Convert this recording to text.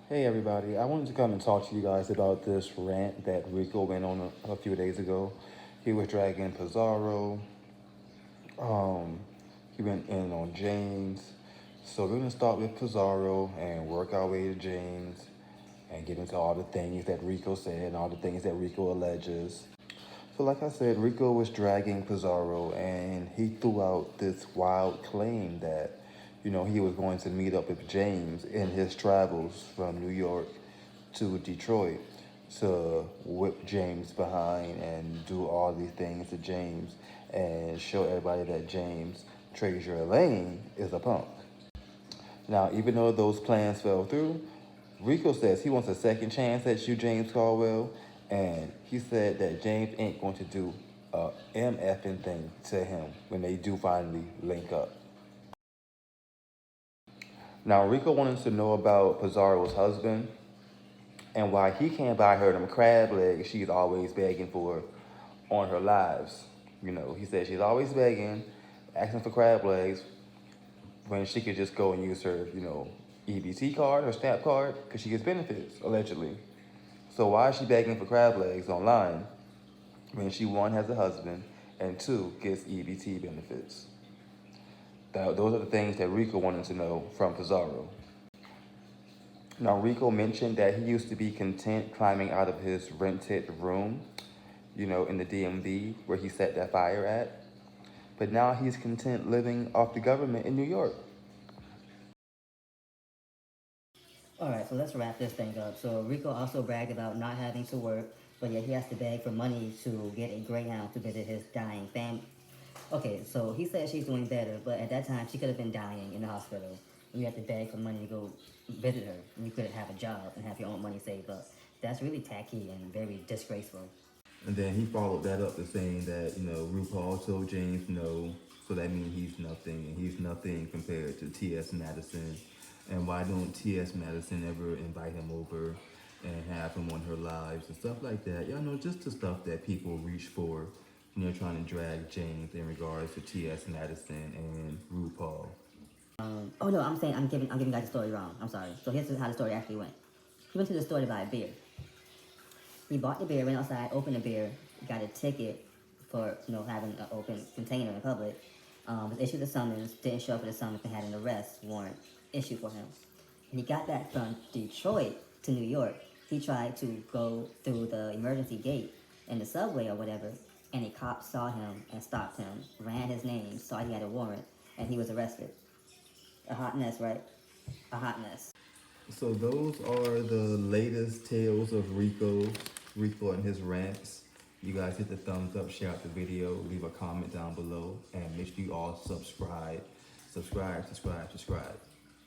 Hey everybody, I wanted to come and talk to you guys about this rant that Rico went on a few days ago. He was dragging Pizarro, um, he went in on James. So we're gonna start with Pizarro and work our way to James and get into all the things that Rico said and all the things that Rico alleges. So like I said, Rico was dragging Pizarro and he threw out this wild claim that, he was going to meet up with James in his travels from New York to Detroit to whip James behind and do all these things to James and show everybody that James Trezur Lane is a punk. Now, even though those plans fell through, Rico says he wants a second chance at you, James Caldwell, and he said that James ain't going to do a MFing thing to him when they do finally link up. Now, Rico wanted to know about Pizarro's husband and why he can't buy her them crab legs she's always begging for on her lives. He said she's always begging, asking for crab legs when she could just go and use her, EBT card, her SNAP card, because she gets benefits, allegedly. So why is she begging for crab legs online when she, one, has a husband, and two, gets EBT benefits? Those are the things that Rico wanted to know from Pizarro. Now, Rico mentioned that he used to be content climbing out of his rented room, in the DMV where he set that fire at. But now he's content living off the government in New York. Alright, so let's wrap this thing up. So Rico also bragged about not having to work, but yet he has to beg for money to get a Greyhound to visit his dying family. Okay, so he said she's doing better, but at that time she could have been dying in the hospital. And you have to beg for money to go visit her, and you couldn't have a job and have your own money saved up. That's really tacky and very disgraceful. And then he followed that up with saying that, RuPaul told James no, so that means he's nothing, and he's nothing compared to T.S. Madison. And why don't T.S. Madison ever invite him over and have him on her lives and stuff like that? Y'all know, just the stuff that people reach for when they're trying to drag James in regards to T.S. Madison and RuPaul. Oh no, I'm giving guys the story wrong. I'm sorry. So here's how the story actually went. He went to the store to buy a beer. He bought the beer, went outside, opened the beer, got a ticket for having an open container in public. Was issued a summons, didn't show up for the summons, and had an arrest warrant issued for him. When he got back from Detroit to New York, he tried to go through the emergency gate in the subway or whatever, and a cop saw him and stopped him, ran his name, saw he had a warrant, and he was arrested. A hot mess, right? A hot mess. So those are the latest tales of Rico and his rants. You guys hit the thumbs up, share out the video, leave a comment down below, and make sure you all subscribe. Subscribe, subscribe, subscribe.